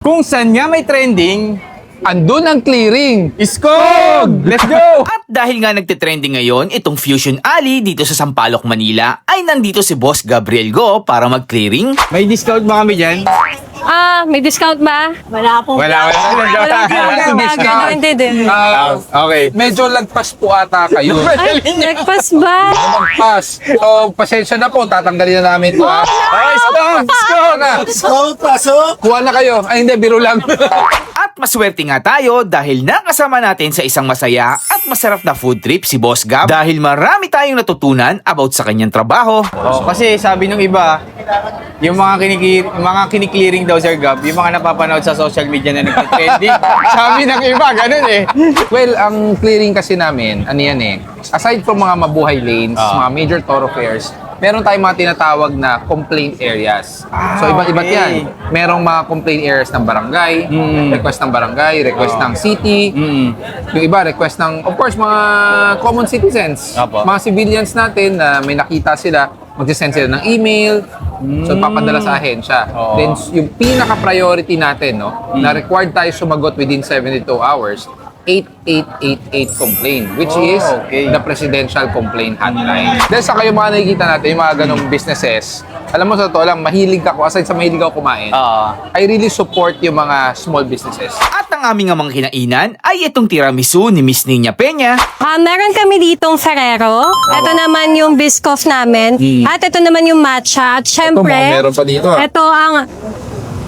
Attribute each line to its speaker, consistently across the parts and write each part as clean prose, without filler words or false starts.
Speaker 1: Kung saan nga may trending,
Speaker 2: andun ang clearing.
Speaker 1: Iskog! Let's go!
Speaker 3: At dahil nga nagtitrending ngayon itong Fusion Alley dito sa Sampaloc, Manila, ay nandito si Boss Gabriel Go para mag-clearing.
Speaker 1: May discount ba kami dyan?
Speaker 4: May discount ba?
Speaker 1: Wala.
Speaker 4: Hindi din.
Speaker 1: Okay.
Speaker 2: Medyo lagpas po ata kayo.
Speaker 4: Ay, nagpas ba?
Speaker 2: Lagpas. So, pasensya na po. Tatanggalin na namin ito.
Speaker 1: Discount! Pasok!
Speaker 2: Kuha na kayo. Ay, hindi. Biro lang.
Speaker 3: At maswerte nga tayo dahil nakasama natin sa isang masaya at masarap na food trip si Boss Gab dahil marami tayong natutunan about sa kanyang trabaho.
Speaker 1: Oh, kasi sabi nung iba, yung mga kiniklearing daw, Sir Gab, yung mga napapanood sa social media na nagtitrending. Sabi ng iba, ganun eh.
Speaker 2: Well, ang clearing kasi namin, ano yan eh, aside from mga mabuhay lanes, mga major thoroughfares, meron tayong mga tinatawag na complaint areas. So, iba't-iba't
Speaker 1: okay.
Speaker 2: yan. Merong mga complaint areas ng barangay, request ng barangay, request ng city, yung iba, request ng, of course, mga common citizens.
Speaker 1: Apo.
Speaker 2: Mga civilians natin na may nakita sila, mag-send sila ng email, so papadala sa ahensya.
Speaker 1: Oo.
Speaker 2: Then, yung pinaka-priority natin, no, na required tayo sumagot within 72 hours, 8888 complaint, which is
Speaker 1: okay.
Speaker 2: the Presidential Complaint Hotline. Dahil sa kayo mga nakikita natin, yung mga ganong businesses, alam mo sa totoo lang, mahilig ako, aside sa mahilig ako kumain, I really support yung mga small businesses.
Speaker 3: At ang aming mga kinainan ay itong tiramisu ni Miss Nina Peña.
Speaker 4: Meron kami ditong Ferrero. Ito naman yung Biscoff namin. At ito naman yung matcha. At syempre,
Speaker 2: Meron pa dito.
Speaker 4: ito ang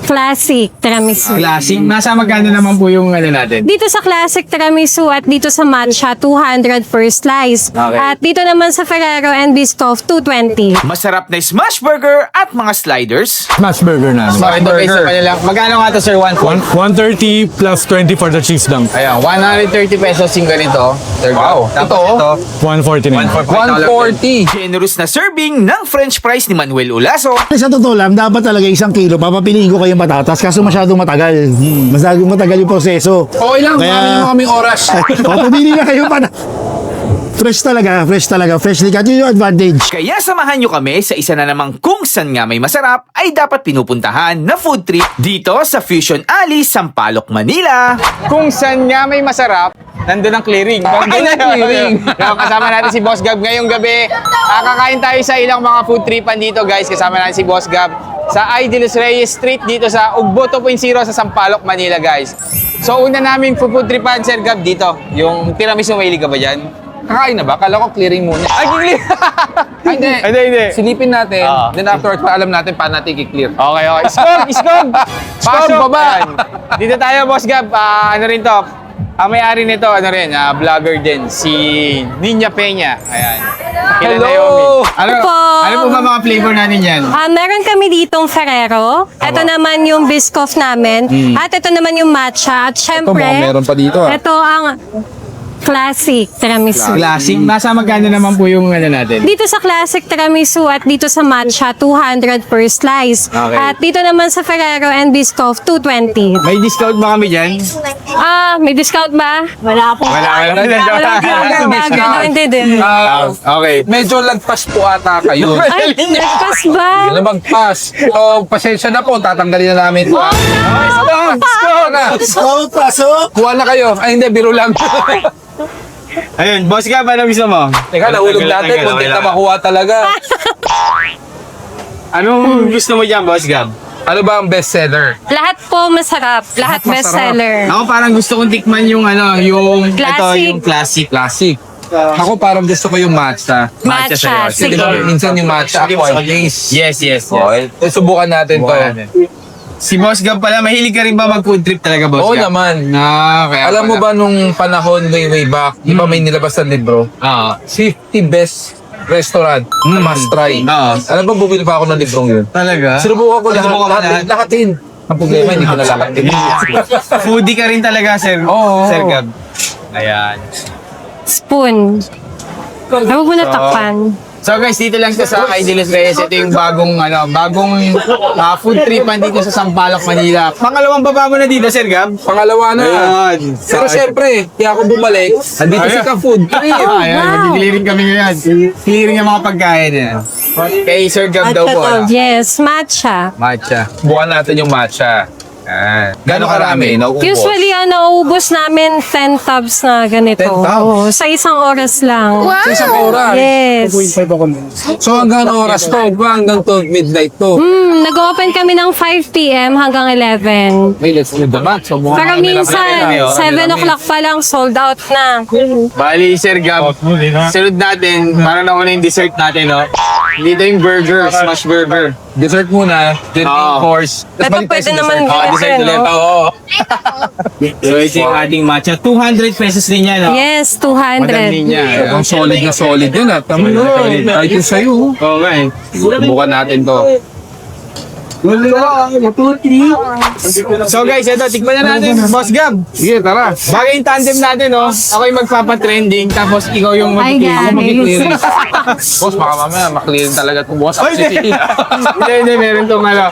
Speaker 4: classic tiramisu.
Speaker 1: Classic. Nasa magkano naman po yung ano natin?
Speaker 4: Dito sa classic tiramisu at dito sa matcha, 200 per slice.
Speaker 1: Okay.
Speaker 4: At dito naman sa Ferrero and Biscoff, 220.
Speaker 3: Masarap na smash burger at mga sliders.
Speaker 5: Smash burger namin.
Speaker 1: So, ito kayo sa kanila. Magkano nga to, Sir?
Speaker 5: 130 plus 20 for the cheese dump.
Speaker 1: Ayan, 130 pesos yung ganito. Sir
Speaker 2: Wow.
Speaker 1: Gab. Tapos ito,
Speaker 5: 140 na.
Speaker 2: 140.
Speaker 3: Generous na serving ng french fries ni Manuel Olaso.
Speaker 6: Sa totoo lang, dapat talaga 1 kilo. Papapiliin ko kayong patatas kaso masyadong matagal. Masyadong matagal yung proseso.
Speaker 2: Okay lang, marami naman kaming oras.
Speaker 6: Pumili na kayo fresh talaga, freshly cut. Yun yung advantage.
Speaker 3: Kaya samahan nyo kami sa isa na namang kung saan nga may masarap ay dapat pinupuntahan na food trip dito sa Fusion Alley, Sampaloc, Manila.
Speaker 1: kung saan nga may masarap, nandun ang clearing.
Speaker 2: Nandun ang clearing.
Speaker 1: Kasama natin si Boss Gab ngayong gabi. Kakain tayo sa ilang mga food tripan dito, guys. Kasama natin si Boss Gab sa Idilos Reyes Street dito sa Ugbo 2.0 sa Sampaloc, Manila, guys. So, una namin food tripan, Sir Gab, dito. Yung tiramisu, mahilig ka ba dyan?
Speaker 2: Kakain na ba? Kala ko clearing muna.
Speaker 1: Ay, clear!
Speaker 2: Ay, hindi.
Speaker 1: Hindi.
Speaker 2: Silipin natin, then afterwards, alam natin paano natin i-clear.
Speaker 1: Okay. Iskog! Pasok!
Speaker 2: baba!
Speaker 1: Ayan. Dito tayo, Boss Gab. Ano rin to? Ang may-ari nito, vlogger din, si Nina Peña. Ayan. Kilala
Speaker 2: Hello!
Speaker 1: yun. Ano
Speaker 4: Opo.
Speaker 1: po ba mga flavor natin yan?
Speaker 4: Meron kami ditong Ferrero. Ito naman yung Biscoff namin. At ito naman yung matcha. At syempre,
Speaker 2: meron pa dito.
Speaker 4: ito ang classic tiramisu.
Speaker 1: Classic. Nasa magkano naman po yung ano natin?
Speaker 4: Dito sa classic tiramisu at dito sa matcha, 200 per slice.
Speaker 1: Okay.
Speaker 4: At dito naman sa Ferrero and Biscoff, 220.
Speaker 1: May discount ba kami dyan?
Speaker 4: May discount ba? Wala po.
Speaker 1: Wala.
Speaker 4: Hindi din.
Speaker 1: Okay.
Speaker 2: Medyo lagpas po ata kayo.
Speaker 4: Ay, nagpas ba?
Speaker 2: Lumagpas. So, pasensya na po. Tatanggalin na namin ito.
Speaker 6: Discount, pasok!
Speaker 2: Kuha na kayo. Ay, hindi. Biro lang.
Speaker 1: Ayun, Boss Gab, ano gusto mo?
Speaker 2: Teka, nahulog natin. Kung di na makuha talaga.
Speaker 1: Anong gusto mo dyan, Boss Gab?
Speaker 2: Ano ba ang best seller?
Speaker 4: Lahat po masarap. Lahat bestseller.
Speaker 1: Ako parang gusto kong tikman yung yung
Speaker 4: Classic.
Speaker 1: ito, yung classic.
Speaker 2: Classic. Ako parang gusto ko yung matcha.
Speaker 4: Matcha.
Speaker 2: Kasi
Speaker 4: Sige.
Speaker 2: di ba, minsan yung matcha acquired taste.
Speaker 1: Yes.
Speaker 2: Okay. Subukan natin to.
Speaker 1: Si Boss Gab pala, mahilig ka rin ba mag-food trip talaga, Boss
Speaker 2: Oo
Speaker 1: Gab?
Speaker 2: naman.
Speaker 1: Kaya
Speaker 2: Alam mo ba nung panahon way back, di ba may nilabas na libro? 50 best restaurant na must try. Alam mo, bumili pa ako ng librong yun.
Speaker 1: Talaga?
Speaker 2: Sinubukan ko
Speaker 1: Sinubukan mo lahat?
Speaker 2: lahatin. Ang problema, hindi ko nalakatin.
Speaker 1: Foodie ka rin talaga, Sir.
Speaker 2: Oo.
Speaker 1: Sir Gab. Ayan.
Speaker 4: Spoon. Huwag mo na takpan.
Speaker 1: So guys, dito lang sa Idilos Reyes. Ito yung bagong food tripan dito sa Sampaloc, Manila. Pangalawang baba mo na dito, Sir Gab.
Speaker 2: Pangalawa na.
Speaker 1: Ayan.
Speaker 2: Pero syempre, kaya ako bumalik, andito si Ka-Food.
Speaker 1: Ayan, mag-clearing kami ngayon. Clearing yung mga pagkain yan. Kay Sir Gab daw po.
Speaker 4: Yes, matcha.
Speaker 1: Matcha.
Speaker 2: Bukan natin yung matcha. Gano'ng karami? Nauubos?
Speaker 4: Usually, nauubos namin 10 tubs na ganito.
Speaker 2: 10 tubs?
Speaker 4: Oo, sa isang oras lang.
Speaker 2: Sa isang oras?
Speaker 4: Yes.
Speaker 2: So hanggang oras to? Hanggang to midnight to?
Speaker 4: Nag-open kami ng 5 p.m. hanggang 11.
Speaker 2: May let's live the match. So,
Speaker 4: Pero minsan, 7 o'clock pa lang sold out na.
Speaker 1: Bali, Sir Gab, sunod natin, parang nauna yung dessert natin, no? Dito yung burger, smash burger.
Speaker 2: Dessert muna, then main
Speaker 1: Oo.
Speaker 2: course.
Speaker 4: Ito
Speaker 2: balik tayo
Speaker 4: pwede
Speaker 2: sa
Speaker 4: naman
Speaker 2: dessert.
Speaker 1: Ah, dessert ulit. Oo.
Speaker 7: So ito yung ating matcha. 200 pesos din yan. No?
Speaker 4: Yes,
Speaker 1: Madam
Speaker 4: 200.
Speaker 1: Ninya.
Speaker 2: Ang solid na solid yun at tama na. Kahit yung sa'yo.
Speaker 1: Oo nga eh.
Speaker 2: Subukan natin to.
Speaker 1: So guys, ito, tikman na natin, Boss Gab.
Speaker 2: Sige, tara.
Speaker 1: Bagay yung tandem natin, no? Ako yung magpapatrending, tapos ikaw yung
Speaker 4: Hi,
Speaker 1: mag-clearing.
Speaker 4: guys.
Speaker 2: Boss, baka mamaya maklearin talaga itong boss.
Speaker 1: Hindi, meron tong ano.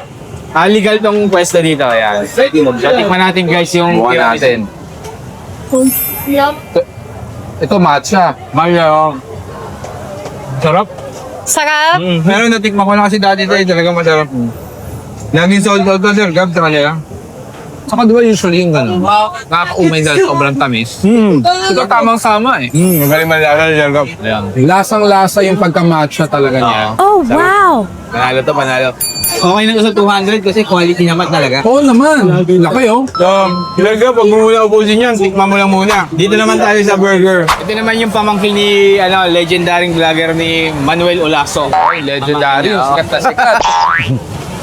Speaker 1: Legal tong pwesto dito, ayan. So, tikman natin guys yung
Speaker 2: Subukan natin. Ito matcha.
Speaker 1: Mayo. Sarap.
Speaker 4: Sarap.
Speaker 1: Pero natikman ko na kasi dati tayo, talaga masarap. Laging sold out na, Sir Gab, sa kanila.
Speaker 2: Saka di ba usually yung gano'n? Nakakaumay dahil sobrang tamis. Ito tamang-sama eh.
Speaker 1: Magaling malala, Sir Gab.
Speaker 2: Lasang-lasa yung pagka-matcha talaga niya.
Speaker 4: Oh, wow.
Speaker 1: Panalo to, panalo.
Speaker 7: Okay na to sa 200 kasi quality naman talaga.
Speaker 2: Oo naman. Laki oh.
Speaker 1: Sir Gab, pag mo muna ubusin yan, tikman mo lang muna. Dito naman tayo sa burger. Ito naman yung pamangkin ni, legendary vlogger ni Manuel Olaso.
Speaker 2: Ay, legendary. Sikat na sikat.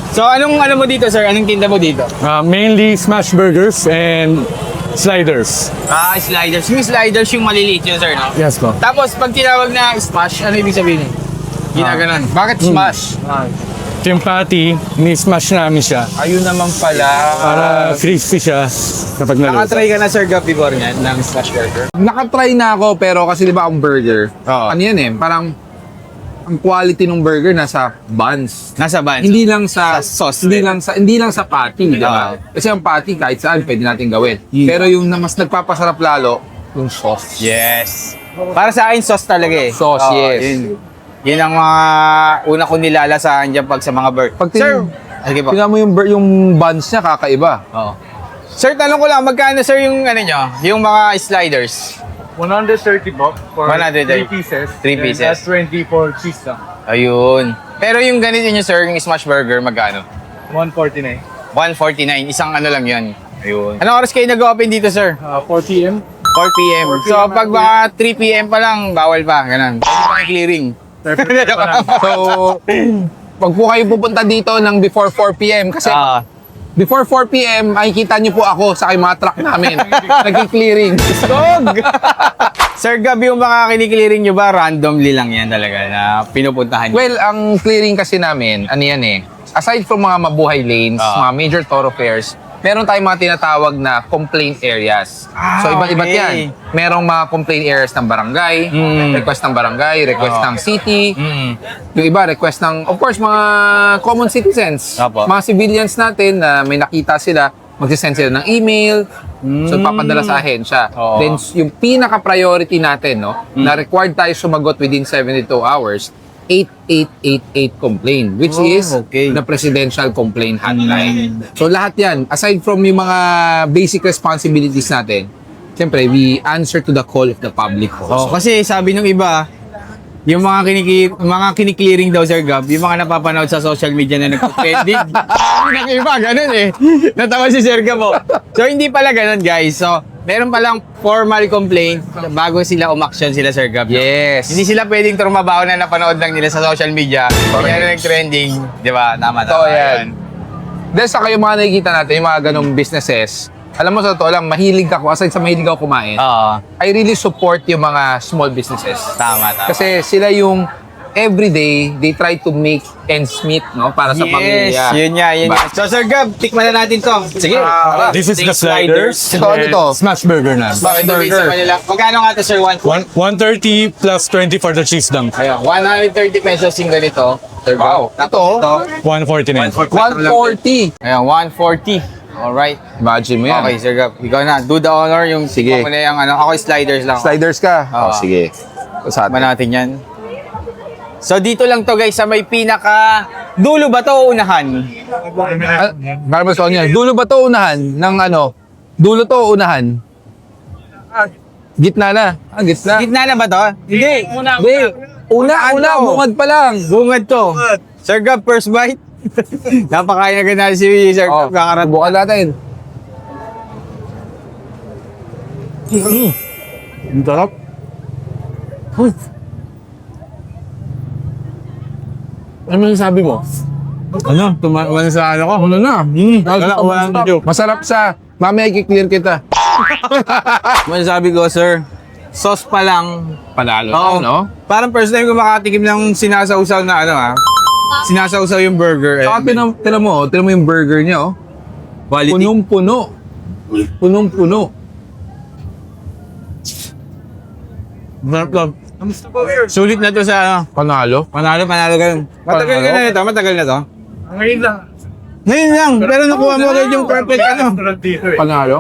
Speaker 1: So, anong mo dito, sir? Anong tinda mo dito?
Speaker 5: Mainly smash burgers and sliders.
Speaker 1: Sliders. Yung sliders yung maliliit yun, sir, no?
Speaker 5: Yes po.
Speaker 1: Tapos, pag tinawag na smash, ano ibig sabihin? Ginaganon.
Speaker 2: Bakit smash?
Speaker 5: Yung patty, ni-smash namin siya
Speaker 2: Ayun naman pala.
Speaker 5: para crispy siya kapag naluto.
Speaker 1: Nakatry ka na, Sir Gab, before niyan, ng smash burger?
Speaker 2: Nakatry na ako pero kasi di ba ang burger,
Speaker 1: Oo.
Speaker 2: ano yan eh, parang ang quality ng burger nasa buns.
Speaker 1: Nasa ban.
Speaker 2: Hindi lang sa,
Speaker 1: Sa sauce
Speaker 2: hindi
Speaker 1: din.
Speaker 2: lang sa patty, di ba? Kasi ang patty kahit saan pwede natin gawin. Pero yung na mas nagpapasarap lalo, yung sauce.
Speaker 1: Yes. Para sa akin, sauce talaga eh.
Speaker 2: Sauce,
Speaker 1: Oo,
Speaker 2: yes.
Speaker 1: Yun ang mga una ko nilalasahan dyan pag sa mga burger.
Speaker 2: Pag
Speaker 1: Sir, sige po.
Speaker 2: tingnan mo yung buns niya kakaiba.
Speaker 1: Oo. Sir, tanong ko lang, magkano sir yung ano nyo? Yung mga sliders?
Speaker 5: 130 po for
Speaker 1: 130.
Speaker 5: 3 pieces.
Speaker 1: 3 pieces.
Speaker 5: And that's 20 for cheese lang.
Speaker 1: Ayun. Pero yung ganito nyo sir, yung smash burger, magkano?
Speaker 5: 149.
Speaker 1: 149. Isang ano lang yun. Ayun. Anong oras kayo nag-open dito, sir?
Speaker 5: 4 p.m.
Speaker 1: 4 p.m. So, pag baka 3 p.m. pa lang, bawal pa. Ganun. Pwede pa yung clearing.
Speaker 2: So, pag po kayo pupunta dito ng before 4 p.m. kasi before 4 p.m. makikita niyo po ako sa mga truck namin. Nag-clearing.
Speaker 1: Sir Gab, yung mga kiniklearing nyo ba, randomly lang yan talaga na pinupuntahan nyo?
Speaker 2: Well, ang clearing kasi namin, ano yan eh, aside from mga mabuhay lanes, mga major thoroughfares, meron tayong mga tinatawag na complaint areas. So, iba't-iba't
Speaker 1: okay.
Speaker 2: yan. Merong mga complaint areas ng barangay, request ng barangay, request ng city, yung iba, request ng, of course, mga common citizens.
Speaker 1: Apo.
Speaker 2: Mga civilians natin na may nakita sila, magsisend sila ng email, so papadala sa ahensya.
Speaker 1: Oo.
Speaker 2: Then, yung pinaka-priority natin, no, na required tayo sumagot within 72 hours, 8888 complaint, which is
Speaker 1: okay.
Speaker 2: the presidential complaint hotline. So lahat yan, aside from yung mga basic responsibilities natin, siyempre, we answer to the call of the public
Speaker 1: Oh,
Speaker 2: also.
Speaker 1: kasi sabi nung iba, yung mga kiniklearing daw, Sir Gab, yung mga napapanood sa social media na nagpo-trending. Yung iba, ganun eh. Natawa si Sir Gab, oh. So, hindi pala ganun, guys. So, meron palang formal complaint bago sila umaksyon sila, Sir Gab.
Speaker 2: Yes.
Speaker 1: Hindi sila pwedeng trumabaho na napanood lang nila sa social media. Kaya na nag-trending. Di ba? Tama.
Speaker 2: So, yan. Dahil sa kayo mga nakikita natin, yung mga ganong businesses, alam mo sa totoo lang, mahilig ako, aside sa mahilig ako kumain,
Speaker 1: Oo.
Speaker 2: I really support yung mga small businesses.
Speaker 1: Tama.
Speaker 2: Kasi sila yung everyday, they try to make ends meet, no? Para sa pamilya.
Speaker 1: Yun nga.
Speaker 2: Diba?
Speaker 1: So, Sir Gab, tikman na natin to. Sige.
Speaker 5: This is the sliders.
Speaker 2: Ito, ano to?
Speaker 5: Smash burger na.
Speaker 1: Burger. Magkano nga to, Sir?
Speaker 5: 130 plus 20 for the cheese lang.
Speaker 1: Ayun, 130 pesos yung ganito. Sir
Speaker 2: Wow.
Speaker 1: Gab. Ito.
Speaker 5: 149.
Speaker 2: 140.
Speaker 1: Ayan, 140. Alright.
Speaker 2: Imagine mo yan.
Speaker 1: Okay, Sir Gab. Ikaw na. Do the honor. Yung
Speaker 2: Sige.
Speaker 1: Ako na yung ano. Ako yung sliders lang.
Speaker 2: Sliders ka?
Speaker 1: Oo.
Speaker 2: Sige. Sa
Speaker 1: Tikman
Speaker 2: atin.
Speaker 1: natin yan. So, dito lang to guys sa may pinaka... Dulo ba to o unahan?
Speaker 2: Caramelized onion. Dulo ba to unahan? Ng ano? Dulo to unahan? Gitna na. Gitna.
Speaker 7: Gitna na ba to? Hindi.
Speaker 2: Hindi. Una, bungad pa lang.
Speaker 7: Bungad to. Sir Gab, first bite. Napakain agad natin si Sir
Speaker 2: Oh,
Speaker 7: Gab. Kakarat.
Speaker 2: bukan natin.
Speaker 6: Ang sarap.
Speaker 2: Ano yung sabi mo?
Speaker 7: Ano? Tumawan sa ano ko?
Speaker 2: Ano na?
Speaker 7: Walang video.
Speaker 2: Masarap sa... Mamaya i-clear kita.
Speaker 7: Masasabi ko, sir, sauce pa lang.
Speaker 2: Panalo
Speaker 7: Oo.
Speaker 2: no?
Speaker 7: Parang first time ko makatikim ng sinasausaw na ano Sinasausaw yung burger.
Speaker 2: Saka tinan mo yung burger niya, oh.
Speaker 7: Quality.
Speaker 2: Punong-puno. Punong-puno.
Speaker 7: Masarap lang. Sulit na to sa
Speaker 2: Panalo.
Speaker 7: Panalo ganun. Matagal
Speaker 2: Panalo?
Speaker 7: na ito, matagal na to. Ngayon lang, pero nakuha mo agad yung perfect ano.
Speaker 2: Panalo.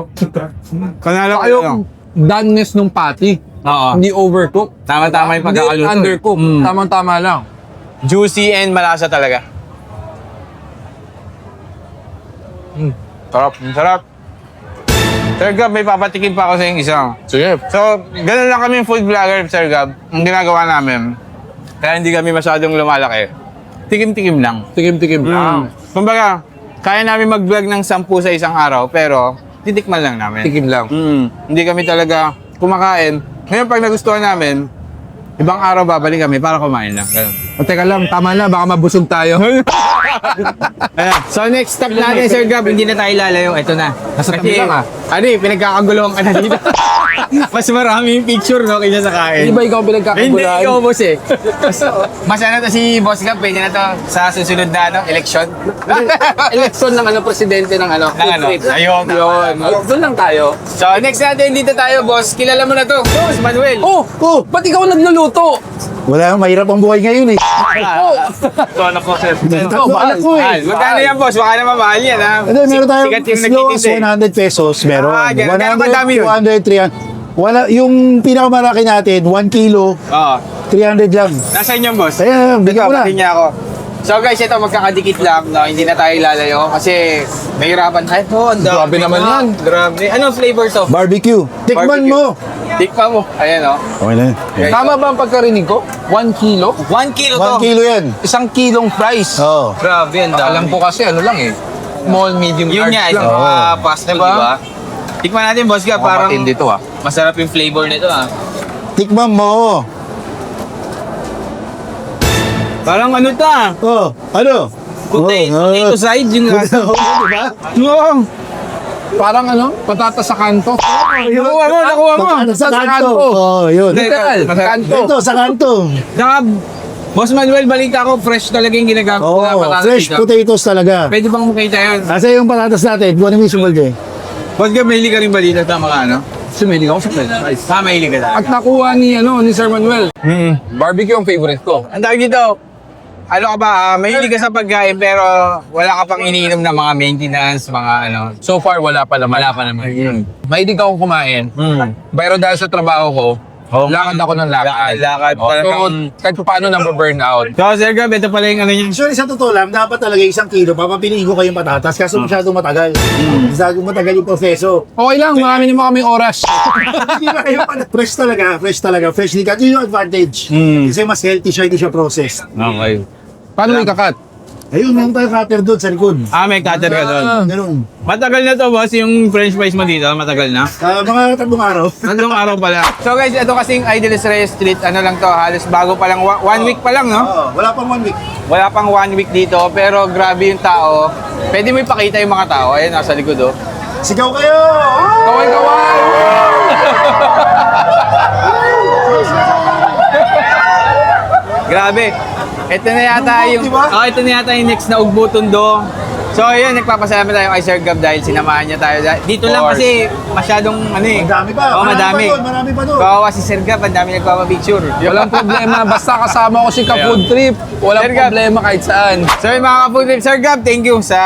Speaker 7: Panalo
Speaker 2: Saka
Speaker 7: kayo.
Speaker 2: yung doneness ng patty.
Speaker 7: Oo.
Speaker 2: Hindi overcook.
Speaker 7: Tama-tama yung
Speaker 2: Hindi
Speaker 7: pagkakaluto.
Speaker 2: undercook. Tamang-tama lang.
Speaker 7: Juicy and malasa talaga.
Speaker 2: Sarap.
Speaker 7: Sarap. Sir Gab, may papatikim pa ako sa yung isa.
Speaker 2: Sige.
Speaker 7: So, ganun lang kami yung food vlogger, Sir Gab. Ang ginagawa namin. Kaya hindi kami masyadong lumalaki. Tikim-tikim lang.
Speaker 2: Tikim-tikim lang.
Speaker 7: Kumbaga, kaya namin mag-vlog ng 10 sa isang araw, pero titikman lang namin.
Speaker 2: Tikim lang.
Speaker 7: Hindi kami talaga kumakain. Ngayon, pag nagustuhan namin, ibang araw babalik kami para kumain lang. Ganun.
Speaker 2: O teka lang, tama na. Baka mabusog tayo.
Speaker 7: Ayan. So, next stop natin, Sir Gab, hindi na tayo lalayo. Ito na.
Speaker 2: Nasa tabi lang, ah.
Speaker 7: Ano pinagkakaguluhan ka na dito. Mas marami yung picture, no, kaysa sa kain.
Speaker 2: Hindi ba ikaw
Speaker 7: Hindi,
Speaker 2: pinagkakagulaan?
Speaker 7: ikaw, boss eh. Mas ano to si Boss Gab, pwede na to sa susunod na election.
Speaker 2: Election ng presidente ng
Speaker 7: Ng ano? Ayun.
Speaker 2: Doon lang tayo.
Speaker 7: So, next natin, dito tayo, boss. Kilala mo na to. Boss Manuel.
Speaker 2: Oh, ba't ikaw nagluluto?
Speaker 6: Wala, mahirap ang buhay ngayon eh.
Speaker 7: Ano po, sir?
Speaker 6: Tatlo anak ko
Speaker 7: Mahal.
Speaker 6: eh.
Speaker 7: Magkano yan, boss? Baka naman mahal yan, ha?
Speaker 6: Hindi, meron tayong
Speaker 7: Sikat yung
Speaker 6: as low as
Speaker 7: nagtitinda,
Speaker 6: 100 pesos. Meron.
Speaker 7: ganun kadami yun?
Speaker 6: 100, 300. Wala, yung pinakamalaki natin, 1 kilo,
Speaker 7: Oo.
Speaker 6: 300 lang.
Speaker 7: Nasaan yung boss?
Speaker 6: Ayan, bigyan ko na.
Speaker 7: Pati niya ako. So guys, ito magkakadikit lang, no? Hindi na tayo lalayo kasi mahirapan tayo. Oh, ang dami
Speaker 2: Grabe naman
Speaker 7: na.
Speaker 2: yan.
Speaker 7: Grabe. Anong flavor to?
Speaker 6: Barbecue. Tikman
Speaker 7: Barbecue.
Speaker 6: mo.
Speaker 7: Tikman mo. Ayan, oh.
Speaker 6: Okay na.
Speaker 7: Okay.
Speaker 2: Tama ba ang pagkarinig ko? 1 kilo?
Speaker 7: 1 kilo to.
Speaker 6: 1 kilo yan.
Speaker 2: Isang kilong fries.
Speaker 6: Oo.
Speaker 7: Grabe, ang dami.
Speaker 2: Alam ko kasi ano lang eh. Small, medium,
Speaker 7: Yun
Speaker 2: large
Speaker 7: nga,
Speaker 2: lang.
Speaker 7: isang mga pasta,
Speaker 2: Diba?
Speaker 7: diba? Tikman natin, boss ka. Parang
Speaker 2: Parang dito ah.
Speaker 7: masarap yung flavor nito, ah.
Speaker 6: Tikman mo.
Speaker 7: Parang ano ta?
Speaker 6: Oh, ano?
Speaker 7: Potato side yung lasa.
Speaker 6: Diba?
Speaker 7: Oo.
Speaker 2: Parang ano? Patatas sa kanto.
Speaker 7: Nakuha mo.
Speaker 6: Ano sa kanto? Oh, yun.
Speaker 2: Literal. Kanto.
Speaker 6: Ito, sa kanto.
Speaker 7: Saka, Boss Manuel, balita ko, fresh talaga yung ginagamit
Speaker 6: Oo,
Speaker 7: na patatas
Speaker 6: fresh
Speaker 7: dito.
Speaker 6: potatoes talaga.
Speaker 7: Pwede bang makita yun?
Speaker 6: Kasi yung patatas natin, buwan namin sumulde.
Speaker 7: Boss Gab, mahilig ka rin balita sa mga ano?
Speaker 2: Sumilig ako sa fries.
Speaker 7: Mahilig ka
Speaker 2: At nakuha ni Sir Manuel. Barbecue ang favorite ko.
Speaker 7: Ang tawag dito, ano ka ba, mahilig ka sa pagkain pero wala ka pang iniinom na mga maintenance, mga ano.
Speaker 2: So far, wala pa naman.
Speaker 7: Wala pa naman.
Speaker 2: Mahilig akong kumain. Pero dahil sa trabaho ko, lakad ako ng lakad.
Speaker 7: Lakad.
Speaker 2: Oh, so, kahit pa paano burn out.
Speaker 7: So, Sir Gab, ito pala yung ano niya.
Speaker 6: Actually, sa totoo lang, dapat talaga 1 kilo. Papapiliin ko kayong patatas kaso masyadong matagal. Masyadong matagal yung proseso.
Speaker 2: Okay lang, marami naman kaming oras.
Speaker 6: Hindi na kayo fresh talaga. Freshly cut. Yun yung advantage. Kasi mas healthy siya, hindi siya processed.
Speaker 7: Okay.
Speaker 2: Paano may kakat?
Speaker 6: Ayun, meron tayong cutter doon sa likod.
Speaker 7: May cutter ka doon.
Speaker 6: Ganun.
Speaker 7: Matagal na to, boss, yung french fries mo dito, matagal na.
Speaker 6: Mga 3 araw.
Speaker 7: Tatlong araw pala. So guys, ito kasing Idealis Reyes Street, ano lang to, halos bago pa lang, 1 week pa lang, no?
Speaker 6: Oo, wala pang 1 week.
Speaker 7: Wala pang 1 week dito, pero grabe yung tao. Pwede mo ipakita yung mga tao, ayun, nasa likod, oh.
Speaker 6: Sigaw kayo!
Speaker 2: Kaway-kaway!
Speaker 7: Grabe. Ito na yata yung
Speaker 6: Diba?
Speaker 7: ito na yata yung next na Ugbo Tondo. So ayun, nagpapasalamat tayo kay Sir Gab dahil sinamahan niya tayo. Dito lang
Speaker 2: course.
Speaker 7: kasi masyadong ano eh.
Speaker 6: Madami pa.
Speaker 7: Oo, madami.
Speaker 6: Marami pa doon.
Speaker 7: Kawawa si Sir Gab, ang dami nagpapapicture.
Speaker 2: Walang problema, basta kasama ko si Ka-Food Trip. Walang
Speaker 7: Sir Gab.
Speaker 2: problema kahit saan.
Speaker 7: So yung mga ka-food trip, Sir Gab, thank you sa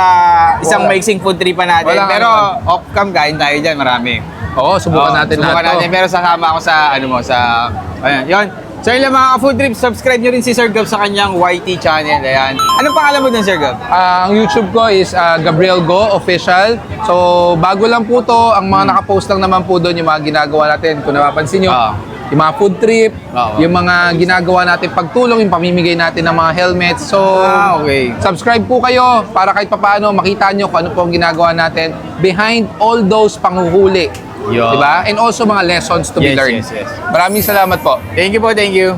Speaker 7: isang
Speaker 2: Wala.
Speaker 7: maiksing food trip pa natin.
Speaker 2: Wala
Speaker 7: Pero
Speaker 2: naman.
Speaker 7: off-cam kain tayo dyan, marami.
Speaker 2: Oo, subukan natin
Speaker 7: subukan
Speaker 2: lahat to.
Speaker 7: natin. Pero sasama ako sa ano mo, sa ayun, yun.
Speaker 1: So yun lang mga food trip, subscribe nyo rin si Sir Gab sa kanyang YT channel. Ayan. Anong pangalan mo dun, Sir Gab?
Speaker 2: Ang YouTube ko is Gabriel Go Official. So, bago lang po to. Ang mga nakapost lang naman po doon yung mga ginagawa natin. Kung napapansin nyo, yung mga food trip, yung mga ginagawa natin pagtulong, yung pamimigay natin ng mga helmets. So,
Speaker 1: Okay.
Speaker 2: subscribe po kayo para kahit papaano makita nyo kung ano po ang ginagawa natin behind all those panghuhuli.
Speaker 1: Yun.
Speaker 2: Diba? And also mga lessons to be
Speaker 1: Yes,
Speaker 2: learned.
Speaker 1: yes, yes.
Speaker 2: Maraming salamat po.
Speaker 1: Thank you po, thank you.